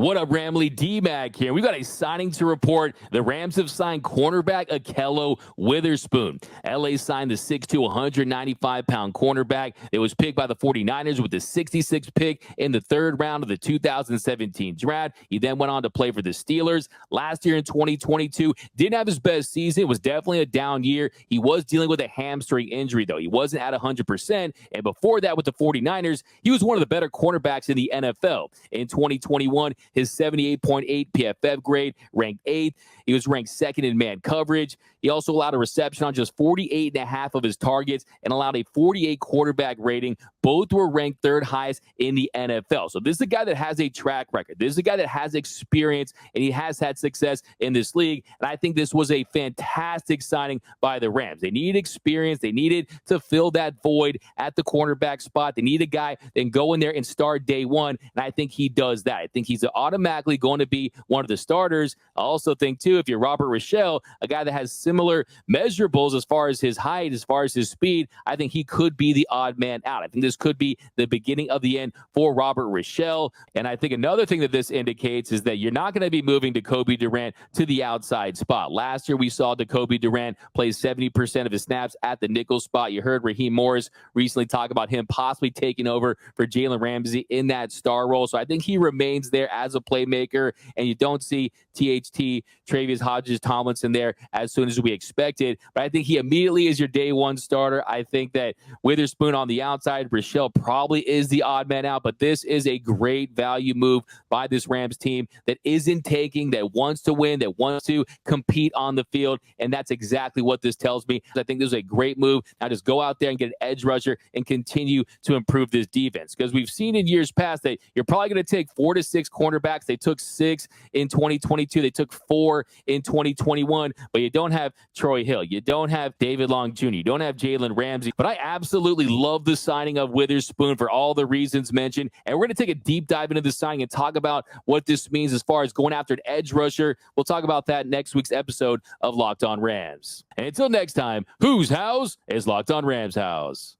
What up, Ramley? D-Mac here. We've got a signing to report. The Rams have signed cornerback Akhello Witherspoon. LA signed the 6'2", 195-pound cornerback. It was picked by the 49ers with the 66th pick in the third round of the 2017 draft. He then went on to play for the Steelers. Last year in 2022, didn't have his best season. It was definitely a down year. He was dealing with a hamstring injury, though. He wasn't at 100%. And before that, with the 49ers, he was one of the better cornerbacks in the NFL. In 2021, his 78.8 PFF grade, ranked 8th. He was ranked 2nd in man coverage. He also allowed a reception on just 48.5 of his targets and allowed a 48 quarterback rating. Both were ranked 3rd highest in the NFL. So this is a guy that has a track record. This is a guy that has experience, and he has had success in this league. And I think this was a fantastic signing by the Rams. They needed experience. They needed to fill that void at the cornerback spot. They need a guy that can go in there and start day one, and I think he does that. I think he's automatically going to be one of the starters. I also think, too, if you're Robert Rochelle, a guy that has similar measurables as far as his height, as far as his speed, I think he could be the odd man out. I think this could be the beginning of the end for Robert Rochelle. And I think another thing that this indicates is that you're not going to be moving Jacoby Durant to the outside spot. Last year, we saw Jacoby Durant play 70% of his snaps at the nickel spot. You heard Raheem Morris recently talk about him possibly taking over for Jalen Ramsey in that star role. So I think he remains there as a playmaker, and you don't see THT, Travius Hodges-Tomlinson there as soon as we expected. But I think he immediately is your day one starter. I think that Witherspoon on the outside, Rochelle probably is the odd man out, but this is a great value move by this Rams team that isn't taking, that wants to win, that wants to compete on the field, and that's exactly what this tells me. I think this is a great move. Now just go out there and get an edge rusher and continue to improve this defense, because we've seen in years past that you're probably going to take 4 to 6 cornerbacks. They took 6 in 2022. They took 4 in 2021, but you don't have Troy Hill. You don't have David Long Jr. You don't have Jalen Ramsey. But I absolutely love the signing of Witherspoon for all the reasons mentioned. And we're going to take a deep dive into the signing and talk about what this means as far as going after an edge rusher. We'll talk about that next week's episode of Locked On Rams. And until next time, whose house is Locked On Rams house?